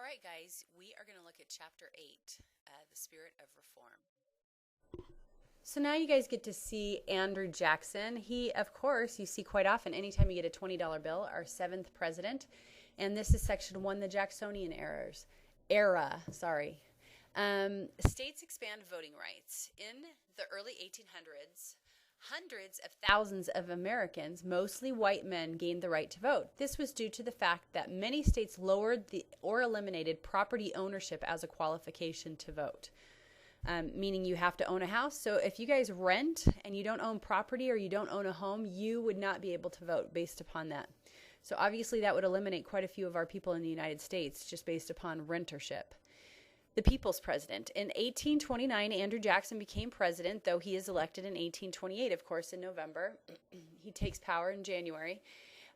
right, guys, we are going to look at Chapter 8, The Spirit of Reform. So now you guys get to see Andrew Jackson. He, of course, you see quite often anytime you get a $20 bill, our 7th president. And this is Section 1, the Jacksonian era. States expand voting rights. In the early 1800s, hundreds of thousands of Americans, mostly white men, gained the right to vote. This was due to the fact that many states lowered or eliminated property ownership as a qualification to vote. Meaning you have to own a house. So if you guys rent and you don't own property or you don't own a home, you would not be able to vote based upon that. So obviously that would eliminate quite a few of our people in the United States just based upon rentership. The people's president. In 1829, Andrew Jackson became president, though he is elected in 1828, of course, in November. He takes power in January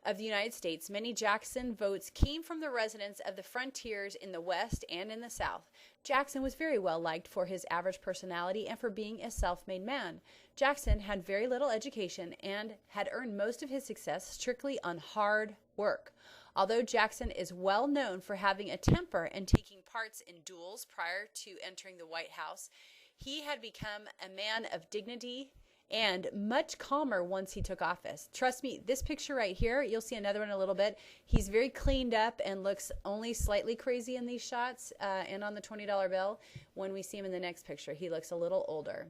of the United States. Many Jackson votes came from the residents of the frontiers in the West and in the South. Jackson was very well liked for his average personality and for being a self-made man. Jackson had very little education and had earned most of his success strictly on hard work. Although Jackson is well known for having a temper and taking parts in duels prior to entering the White House, he had become a man of dignity and much calmer once he took office. Trust me, this picture right here, you'll see another one in a little bit. He's very cleaned up and looks only slightly crazy in these shots and on the $20 bill. When we see him in the next picture, he looks a little older.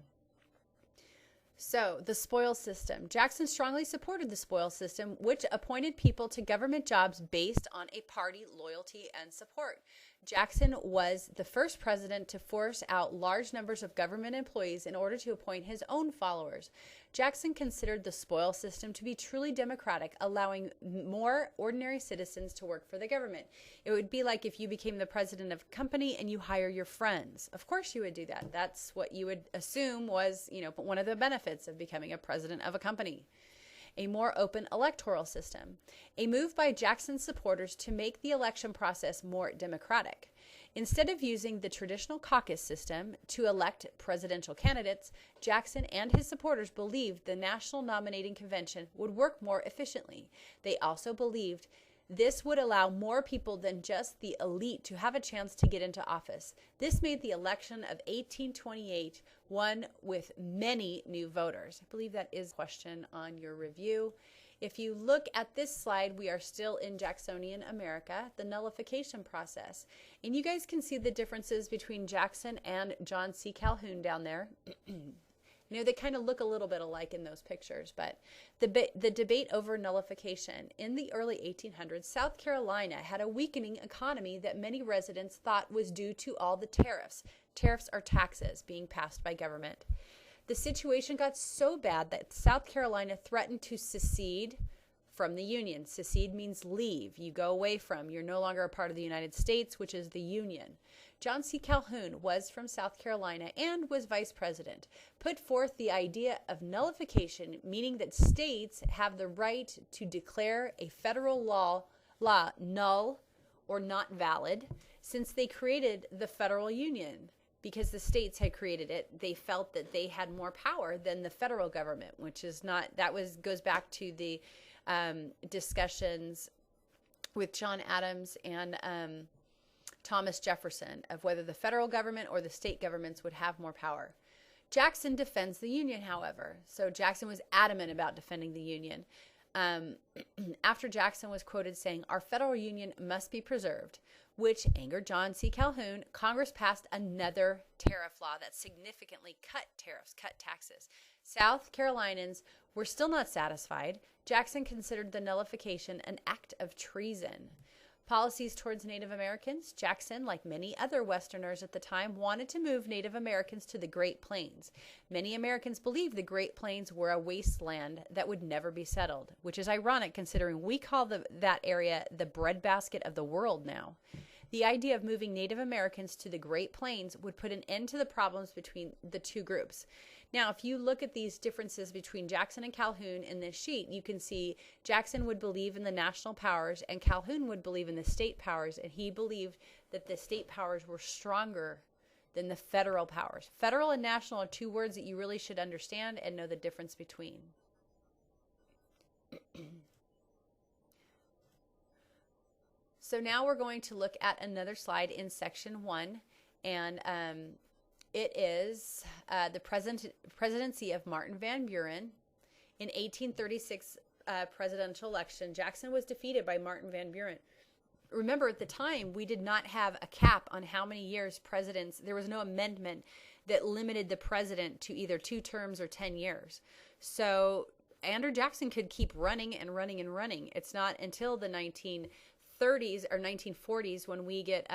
So, the spoils system. Jackson strongly supported the spoils system, which appointed people to government jobs based on a party loyalty and support. Jackson was the first president to force out large numbers of government employees in order to appoint his own followers. Jackson considered the spoils system to be truly democratic, allowing more ordinary citizens to work for the government. It would be like if you became the president of a company and you hire your friends. Of course you would do that. That's what you would assume was, one of the benefits of becoming a president of a company. A more open electoral system. A move by Jackson's supporters to make the election process more democratic. Instead of using the traditional caucus system to elect presidential candidates, Jackson and his supporters believed the National Nominating Convention would work more efficiently. They also believed this would allow more people than just the elite to have a chance to get into office. This made the election of 1828 one with many new voters. I believe that is a question on your review. If you look at this slide, we are still in Jacksonian America, the nullification process. And you guys can see the differences between Jackson and John C. Calhoun down there. They kind of look a little bit alike in those pictures, but the debate over nullification. In the early 1800s, South Carolina had a weakening economy that many residents thought was due to all the tariffs. Tariffs are taxes being passed by government. The situation got so bad that South Carolina threatened to secede from the Union. Secede means leave. You go away from. You're no longer a part of the United States, which is the Union. John C. Calhoun was from South Carolina and was vice president, put forth the idea of nullification, meaning that states have the right to declare a federal law null or not valid. Since they created the federal union, because the states had created it, they felt that they had more power than the federal government, which is not, goes back to the discussions with John Adams and Thomas Jefferson of whether the federal government or the state governments would have more power. Jackson defends the Union, however. So Jackson was adamant about defending the Union. After Jackson was quoted saying, "Our federal union must be preserved," which angered John C. Calhoun, Congress passed another tariff law that significantly cut tariffs, cut taxes. South Carolinians were still not satisfied. Jackson considered the nullification an act of treason. Policies towards Native Americans. Jackson, like many other Westerners at the time, wanted to move Native Americans to the Great Plains. Many Americans believed the Great Plains were a wasteland that would never be settled, which is ironic considering we call that area the breadbasket of the world now. The idea of moving Native Americans to the Great Plains would put an end to the problems between the two groups. Now, if you look at these differences between Jackson and Calhoun in this sheet, you can see Jackson would believe in the national powers and Calhoun would believe in the state powers, and he believed that the state powers were stronger than the federal powers. Federal and national are two words that you really should understand and know the difference between. So now we're going to look at another slide in section 1, and it is the presidency of Martin Van Buren. In 1836 presidential election, Jackson was defeated by Martin Van Buren. Remember, at the time, we did not have a cap on how many years presidents, there was no amendment that limited the president to either 2 terms or 10 years. So Andrew Jackson could keep running and running and running. It's not until the 1930s or 1940s when we get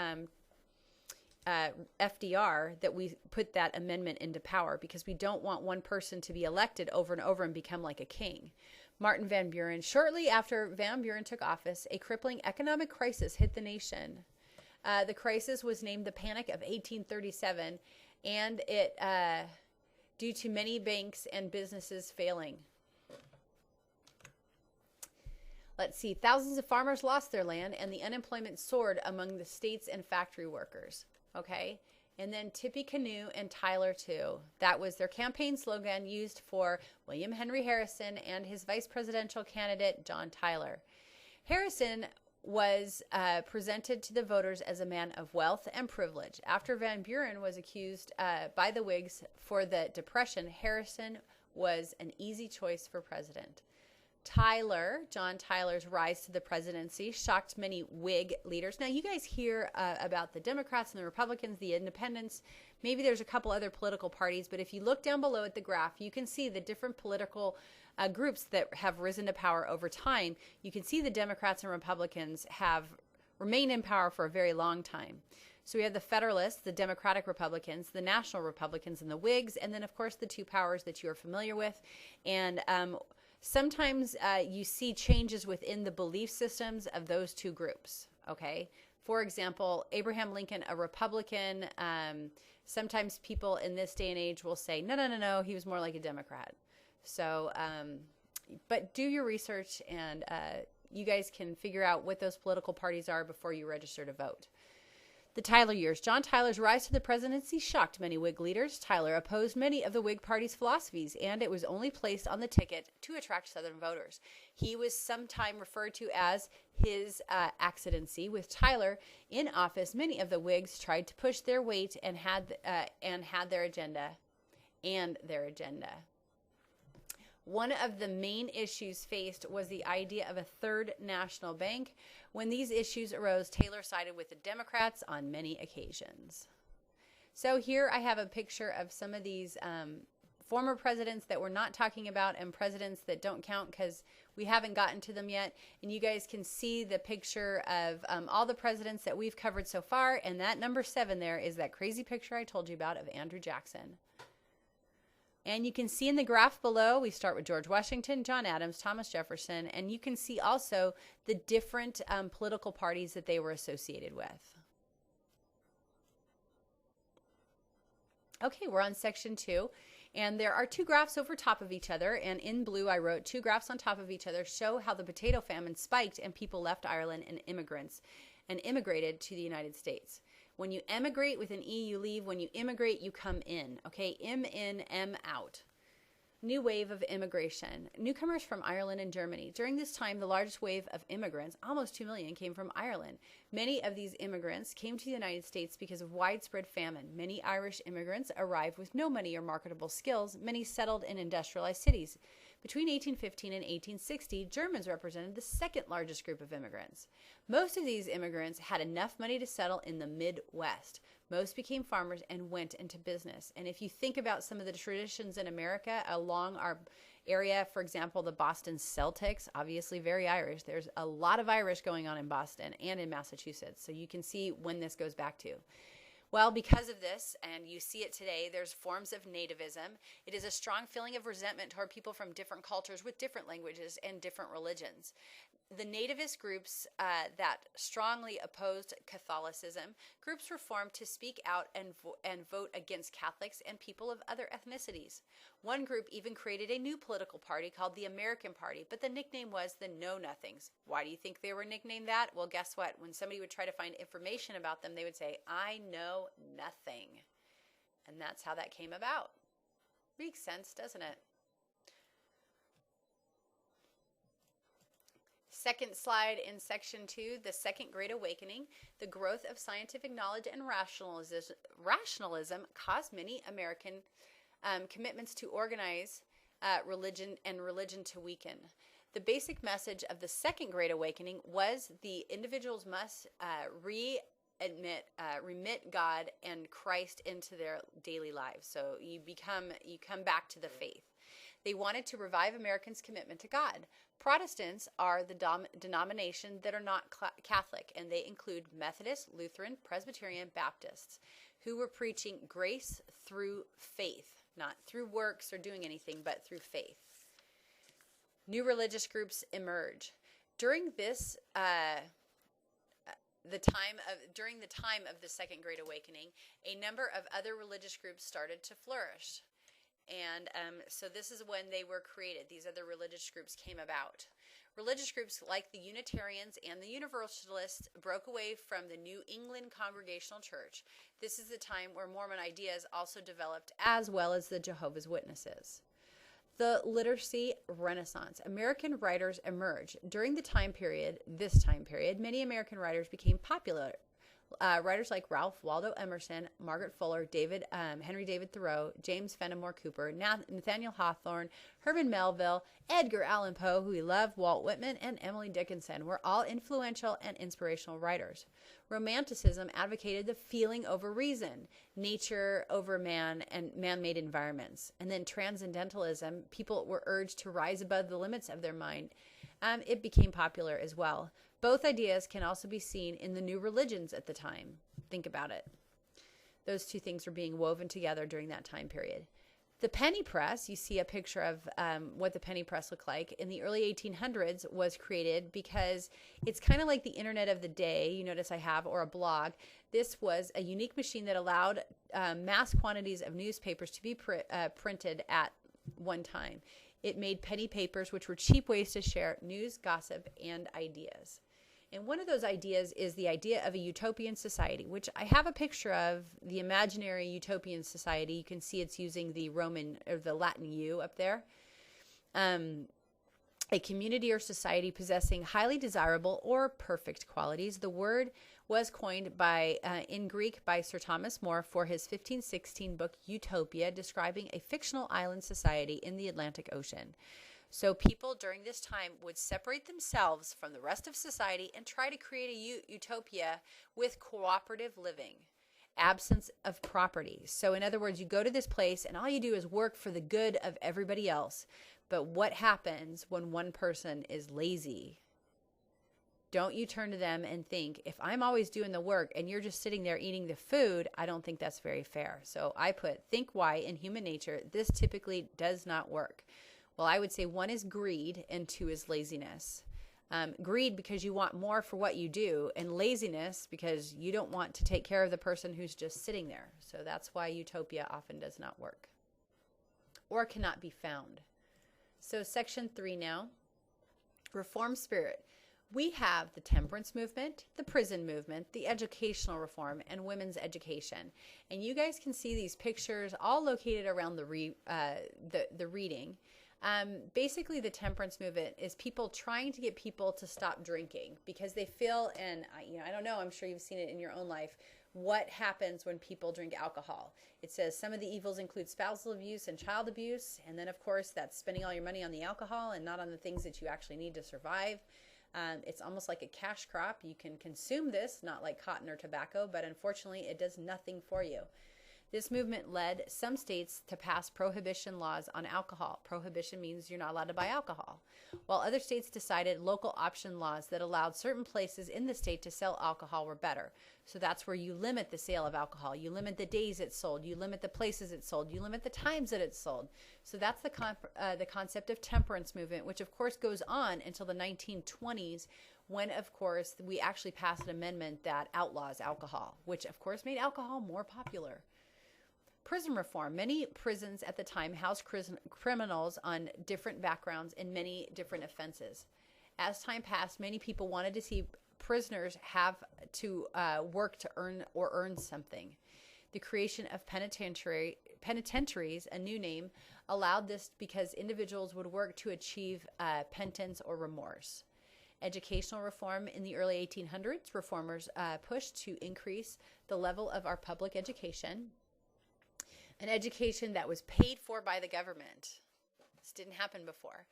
FDR that we put that amendment into power, because we don't want one person to be elected over and over and become like a king. Martin Van Buren. Shortly after Van Buren took office, a crippling economic crisis hit the nation. The crisis was named the Panic of 1837, and it due to many banks and businesses failing. Let's see. Thousands of farmers lost their land, and the unemployment soared among the states and factory workers. Okay. And then Tippecanoe and Tyler too. That was their campaign slogan used for William Henry Harrison and his vice presidential candidate, John Tyler. Harrison was presented to the voters as a man of wealth and privilege. After Van Buren was accused by the Whigs for the Depression, Harrison was an easy choice for president. John Tyler's rise to the presidency shocked many Whig leaders. Now, you guys hear about the Democrats and the Republicans, the independents. Maybe there's a couple other political parties, but if you look down below at the graph, you can see the different political groups that have risen to power over time. You can see the Democrats and Republicans have remained in power for a very long time. So we have the Federalists, the Democratic Republicans, the National Republicans, and the Whigs, and then, of course, the two powers that you are familiar with. And sometimes you see changes within the belief systems of those two groups, okay? For example, Abraham Lincoln, a Republican, sometimes people in this day and age will say, no, he was more like a Democrat. So, but do your research, and you guys can figure out what those political parties are before you register to vote. The Tyler years. John Tyler's rise to the presidency shocked many Whig leaders. Tyler opposed many of the Whig Party's philosophies, and it was only placed on the ticket to attract Southern voters. He was sometime referred to as his accidency. With Tyler in office, many of the Whigs tried to push their weight and had their agenda. One of the main issues faced was the idea of a third national bank. When these issues arose, Taylor sided with the Democrats on many occasions. So here I have a picture of some of these former presidents that we're not talking about and presidents that don't count because we haven't gotten to them yet. And you guys can see the picture of all the presidents that we've covered so far. And that number 7 there is that crazy picture I told you about of Andrew Jackson. And you can see in the graph below, we start with George Washington, John Adams, Thomas Jefferson, and you can see also the different political parties that they were associated with. Okay, we're on section 2, and there are 2 graphs over top of each other, and in blue I wrote 2 graphs on top of each other show how the potato famine spiked and people left Ireland and immigrated to the United States. When you emigrate with an E, you leave. When you immigrate, you come in. Okay, M in, M out. New wave of immigration. Newcomers from Ireland and Germany. During this time, the largest wave of immigrants, almost 2 million, came from Ireland. Many of these immigrants came to the United States because of widespread famine. Many Irish immigrants arrived with no money or marketable skills. Many settled in industrialized cities. Between 1815 and 1860, Germans represented the second largest group of immigrants. Most of these immigrants had enough money to settle in the Midwest. Most became farmers and went into business. And if you think about some of the traditions in America along our area, for example, the Boston Celtics, obviously very Irish. There's a lot of Irish going on in Boston and in Massachusetts. So you can see when this goes back to. Well, because of this, and you see it today, there's forms of nativism. It is a strong feeling of resentment toward people from different cultures with different languages and different religions. The nativist groups that strongly opposed Catholicism, groups were formed to speak out and vote against Catholics and people of other ethnicities. One group even created a new political party called the American Party, but the nickname was the Know-Nothings. Why do you think they were nicknamed that? Well, guess what? When somebody would try to find information about them, they would say, I know nothing. And that's how that came about. Makes sense, doesn't it? Second slide in section 2, the Second Great Awakening. The growth of scientific knowledge and rationalism caused many American commitments to organize religion to weaken. The basic message of the Second Great Awakening was the individuals must remit God and Christ into their daily lives. So you come back to the faith. They wanted to revive Americans' commitment to God. Protestants are the denomination that are not Catholic, and they include Methodist, Lutheran, Presbyterian, Baptists, who were preaching grace through faith, not through works or doing anything, but through faith. New religious groups emerge. During this during the time of the Second Great Awakening, a number of other religious groups started to flourish. And so this is when they were created. These other religious groups came about. Religious groups like the Unitarians and the Universalists broke away from the New England Congregational Church. This is the time where Mormon ideas also developed, as well as the Jehovah's Witnesses. The Literacy Renaissance. American writers emerged. During this time period, many American writers became popular. Writers like Ralph Waldo Emerson, Margaret Fuller, Henry David Thoreau, James Fenimore Cooper, Nathaniel Hawthorne, Herman Melville, Edgar Allan Poe, who he loved, Walt Whitman, and Emily Dickinson were all influential and inspirational writers. Romanticism advocated the feeling over reason, nature over man, and man-made environments. And then transcendentalism, people were urged to rise above the limits of their mind. It became popular as well. Both ideas can also be seen in the new religions at the time. Think about it. Those two things were being woven together during that time period. The penny press, you see a picture of what the penny press looked like in the early 1800s, was created because it's kind of like the internet of the day, you notice I have, or a blog. This was a unique machine that allowed mass quantities of newspapers to be printed at one time. It made penny papers, which were cheap ways to share news, gossip, and ideas. And one of those ideas is the idea of a utopian society, which I have a picture of the imaginary utopian society. You can see it's using the Roman or the Latin U up there. A community or society possessing highly desirable or perfect qualities. The word was coined in Greek by Sir Thomas More for his 1516 book Utopia, describing a fictional island society in the Atlantic Ocean. So people during this time would separate themselves from the rest of society and try to create a utopia with cooperative living, absence of property. So in other words, you go to this place and all you do is work for the good of everybody else. But what happens when one person is lazy? Don't you turn to them and think, if I'm always doing the work and you're just sitting there eating the food, I don't think that's very fair. So I put, think why in human nature, this typically does not work. Well, I would say 1 is greed and 2 is laziness. Greed because you want more for what you do, and laziness because you don't want to take care of the person who's just sitting there. So that's why utopia often does not work or cannot be found. So section 3 now, reform spirit. We have the temperance movement, the prison movement, the educational reform, and women's education. And you guys can see these pictures all located around the reading. Basically, the temperance movement is people trying to get people to stop drinking because they feel, and I don't know, I'm sure you've seen it in your own life, what happens when people drink alcohol. It says some of the evils include spousal abuse and child abuse, and then of course that's spending all your money on the alcohol and not on the things that you actually need to survive. It's almost like a cash crop. You can consume this, not like cotton or tobacco, but unfortunately it does nothing for you. This movement led some states to pass prohibition laws on alcohol. Prohibition means you're not allowed to buy alcohol. While other states decided local option laws that allowed certain places in the state to sell alcohol were better. So that's where you limit the sale of alcohol. You limit the days it's sold. You limit the places it's sold. You limit the times that it's sold. So that's the concept of temperance movement, which of course goes on until the 1920s, when of course we actually passed an amendment that outlaws alcohol, which of course made alcohol more popular. Prison reform. Many prisons at the time housed criminals on different backgrounds and many different offenses. As time passed, many people wanted to see prisoners have to work to earn something. The creation of penitentiaries, a new name, allowed this because individuals would work to achieve penance or remorse. Educational reform in the early 1800s, reformers pushed to increase the level of our public education, an education that was paid for by the government. This didn't happen before.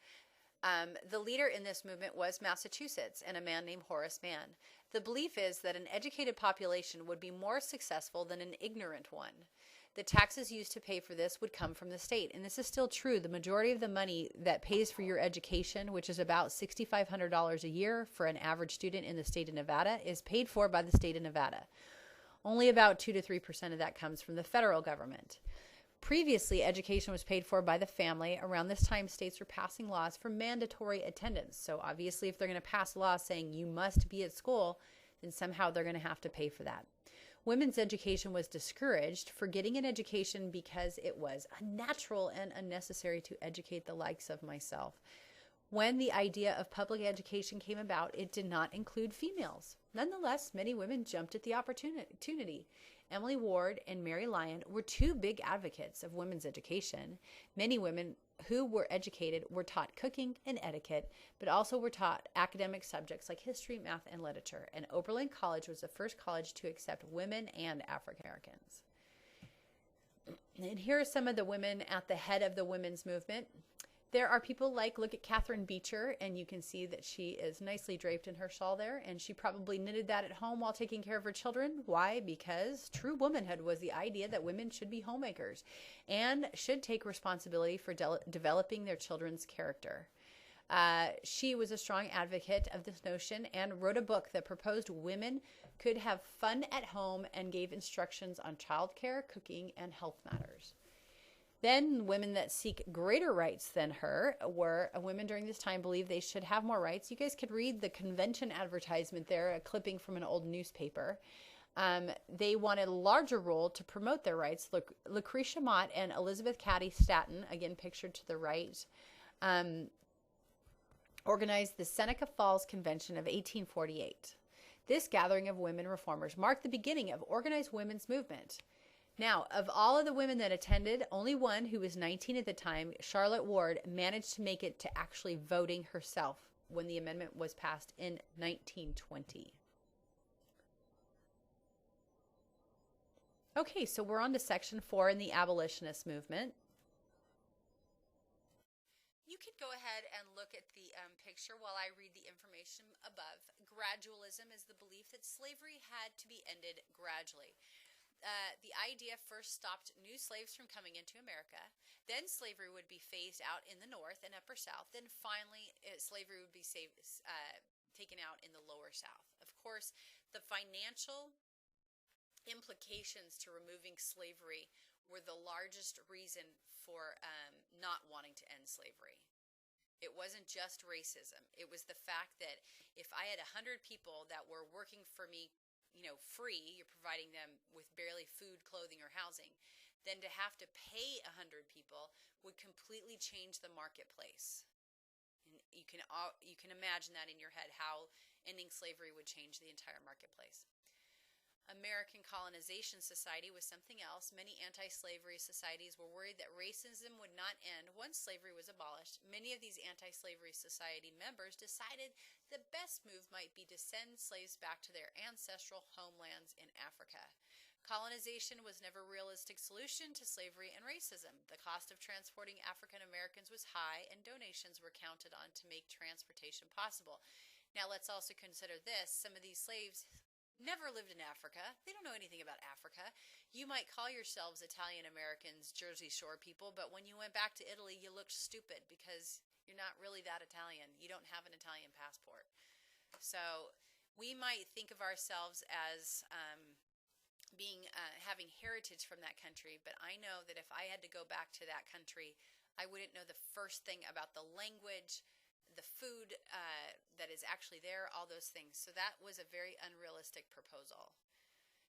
The leader in this movement was Massachusetts and a man named Horace Mann. The belief is that an educated population would be more successful than an ignorant one. The taxes used to pay for this would come from the state. And this is still true. The majority of the money that pays for your education, which is about $6,500 a year for an average student in the state of Nevada, is paid for by the state of Nevada. Only about 2 to 3% of that comes from the federal government. Previously, education was paid for by the family. Around this time, states were passing laws for mandatory attendance. So obviously, if they're going to pass laws saying you must be at school, then somehow they're going to have to pay for that. Women's education was discouraged for getting an education because it was unnatural and unnecessary to educate the likes of myself. When the idea of public education came about, it did not include females. Nonetheless, many women jumped at the opportunity. Emily Ward and Mary Lyon were two big advocates of women's education. Many women who were educated were taught cooking and etiquette, but also were taught academic subjects like history, math, and literature. And Oberlin College was the first college to accept women and African Americans. And here are some of the women at the head of the women's movement. There are people like, look at Catherine Beecher, and you can see that she is nicely draped in her shawl there, and she probably knitted that at home while taking care of her children. Why? Because true womanhood was the idea that women should be homemakers and should take responsibility for developing their children's character. She was a strong advocate of this notion and wrote a book that proposed women could have fun at home and gave instructions on childcare, cooking, and health matters. Then women that seek greater rights than her were women during this time believed they should have more rights. You guys could read the convention advertisement there, a clipping from an old newspaper. They wanted a larger role to promote their rights. Lucretia Mott and Elizabeth Cady Stanton, again pictured to the right, organized the Seneca Falls Convention of 1848. This gathering of women reformers marked the beginning of organized women's movement. Now, of all of the women that attended, only one, who was 19 at the time, Charlotte Ward, managed to make it to actually voting herself when the amendment was passed in 1920. Okay, so we're on to section 4 in the abolitionist movement. You could go ahead and look at the picture while I read the information above. Gradualism is the belief that slavery had to be ended gradually. The idea first stopped new slaves from coming into America. Then slavery would be phased out in the North and Upper South. Then finally, slavery would be taken out in the Lower South. Of course, the financial implications to removing slavery were the largest reason for not wanting to end slavery. It wasn't just racism. It was the fact that if I had 100 people that were working for me, free, you're providing them with barely food, clothing, or housing, then to have to pay 100 people would completely change the marketplace. And you can imagine that in your head, how ending slavery would change the entire marketplace. American Colonization Society was something else. Many anti-slavery societies were worried that racism would not end once slavery was abolished. Many of these anti-slavery society members decided the best move might be to send slaves back to their ancestral homelands in Africa. Colonization was never a realistic solution to slavery and racism. The cost of transporting African Americans was high, and donations were counted on to make transportation possible. Now let's also consider this. Some of these slaves never lived in Africa. They don't know anything about Africa. You might call yourselves Italian Americans, Jersey Shore people, but when you went back to Italy, you looked stupid because you're not really that Italian. You don't have an Italian passport. So we might think of ourselves as having heritage from that country, but I know that if I had to go back to that country, I wouldn't know the first thing about the language, the food that is actually there, all those things. So that was a very unrealistic proposal.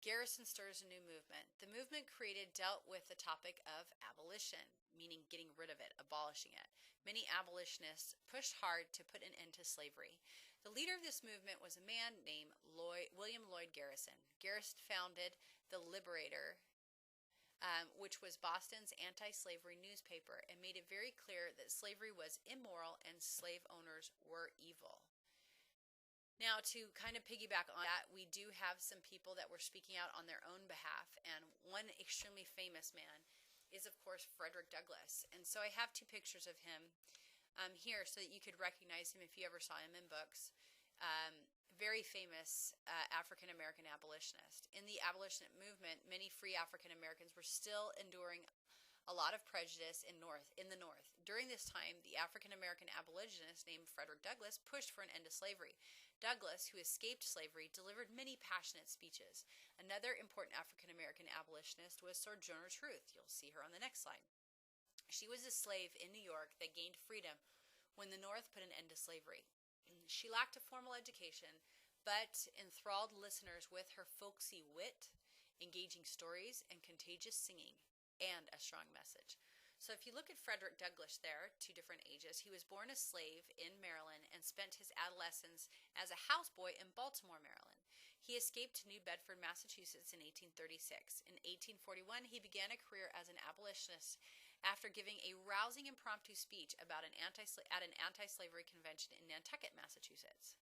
Garrison stirs a new movement. The movement created dealt with the topic of abolition, meaning getting rid of it, abolishing it. Many abolitionists pushed hard to put an end to slavery. The leader of this movement was a man named William Lloyd Garrison. Garrison founded The Liberator, which was Boston's anti-slavery newspaper, and made it very clear that slavery was immoral and slave owners were evil. Now, to kind of piggyback on that, we do have some people that were speaking out on their own behalf, and one extremely famous man is, of course, Frederick Douglass. And so I have two pictures of him here so that you could recognize him if you ever saw him in books. Very famous African American abolitionist. In the abolition movement, many free African Americans were still enduring a lot of prejudice in the North. During this time, the African American abolitionist named Frederick Douglass pushed for an end to slavery. Douglass, who escaped slavery, delivered many passionate speeches. Another important African American abolitionist was Sojourner Truth. You'll see her on the next slide. She was a slave in New York that gained freedom when the North put an end to slavery. She lacked a formal education, but enthralled listeners with her folksy wit, engaging stories, and contagious singing, and a strong message. So if you look at Frederick Douglass there, two different ages, he was born a slave in Maryland and spent his adolescence as a houseboy in Baltimore, Maryland. He escaped to New Bedford, Massachusetts in 1836. In 1841, he began a career as an abolitionist after giving a rousing impromptu speech about at an anti-slavery convention in Nantucket, Massachusetts.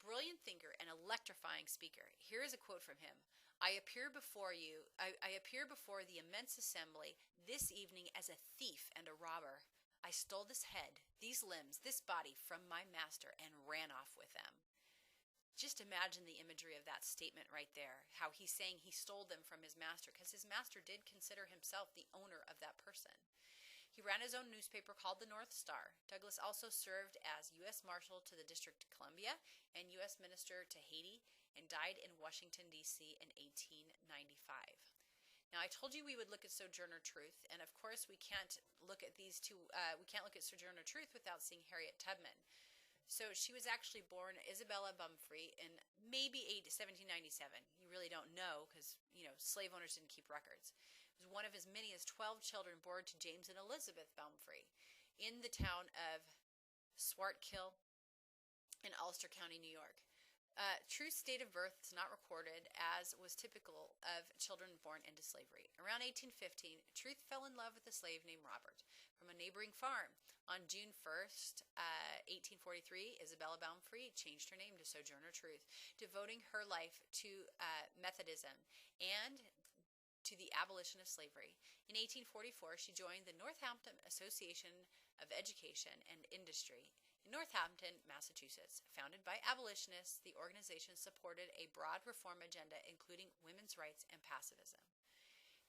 Brilliant thinker and electrifying speaker. Here is a quote from him. I appear before the immense assembly this evening as a thief and a robber. I stole this head, these limbs, this body from my master and ran off with them. Just imagine the imagery of that statement right there, how he's saying he stole them from his master, because his master did consider himself the owner of that person. He ran his own newspaper called the North Star. Douglass also served as U.S. Marshal to the District of Columbia and U.S. Minister to Haiti, and died in Washington, D.C. in 1895. Now, I told you we would look at Sojourner Truth, and of course we can't look at these two, we can't look at Sojourner Truth without seeing Harriet Tubman. So she was actually born Isabella Bumfree in maybe 1797. You really don't know because, slave owners didn't keep records. It was one of as many as 12 children born to James and Elizabeth Bumfree in the town of Swartkill in Ulster County, New York. Truth's date of birth is not recorded, as was typical of children born into slavery. Around 1815, Truth fell in love with a slave named Robert from a neighboring farm. On June 1st, 1843, Isabella Bumfree changed her name to Sojourner Truth, devoting her life to Methodism and to the abolition of slavery. In 1844, she joined the Northampton Association of Education and Industry in Northampton, Massachusetts. Founded by abolitionists, the organization supported a broad reform agenda including women's rights and pacifism.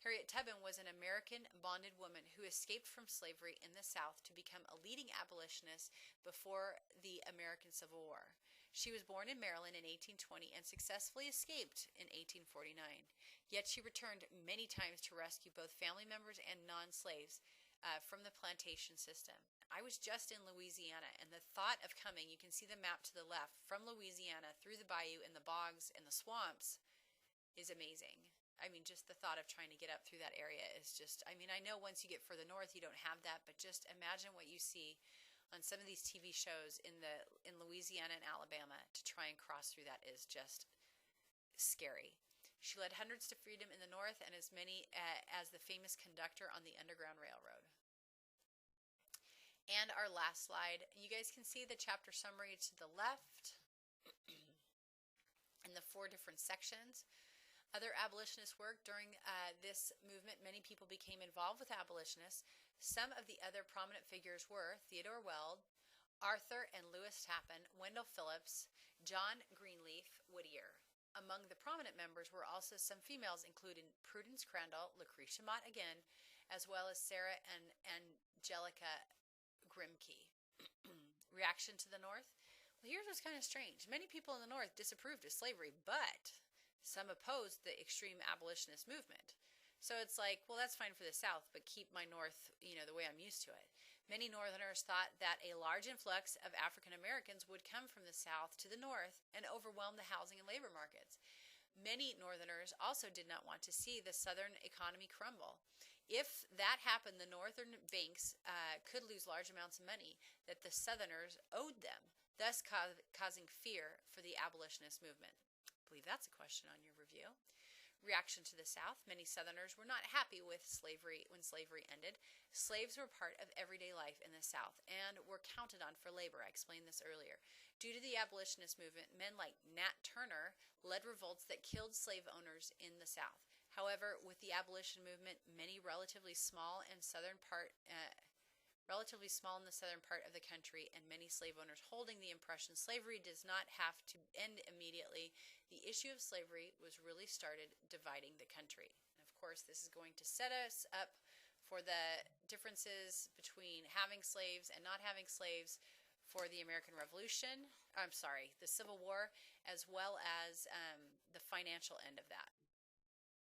Harriet Tubman was an American bonded woman who escaped from slavery in the South to become a leading abolitionist before the American Civil War. She was born in Maryland in 1820 and successfully escaped in 1849. Yet she returned many times to rescue both family members and non-slaves from the plantation system. I was just in Louisiana, and the thought of coming, you can see the map to the left, from Louisiana through the bayou and the bogs and the swamps is amazing. I mean, just the thought of trying to get up through that area is just, I know once you get further north, you don't have that, but just imagine what you see on some of these TV shows in Louisiana and Alabama to try and cross through that is just scary. She led hundreds to freedom in the north and as many as the famous conductor on the Underground Railroad. And our last slide, you guys can see the chapter summary to the left and the 4 different sections. Other abolitionist work during this movement, many people became involved with abolitionists. Some of the other prominent figures were Theodore Weld, Arthur and Lewis Tappan, Wendell Phillips, John Greenleaf Whittier. Among the prominent members were also some females, including Prudence Crandall, Lucretia Mott again, as well as Sarah and Angelica Grimke. Reaction to the North? Well, here's what's kind of strange. Many people in the North disapproved of slavery, but some opposed the extreme abolitionist movement. So it's like, well, that's fine for the South, but keep my North, the way I'm used to it. Many Northerners thought that a large influx of African Americans would come from the South to the North and overwhelm the housing and labor markets. Many Northerners also did not want to see the Southern economy crumble. If that happened, the Northern banks could lose large amounts of money that the Southerners owed them, thus causing fear for the abolitionist movement. I believe that's a question on your review. reaction to the South. Many Southerners were not happy with slavery when slavery ended. Slaves were part of everyday life in the South and were counted on for labor. I explained this earlier. Due to the abolitionist movement, men like Nat Turner led revolts that killed slave owners in the South. However, with the abolition movement, many relatively small in the southern part of the country, and many slave owners holding the impression slavery does not have to end immediately, the issue of slavery was really started dividing the country. And of course, this is going to set us up for the differences between having slaves and not having slaves for the American Revolution, the Civil War, as well as the financial end of that.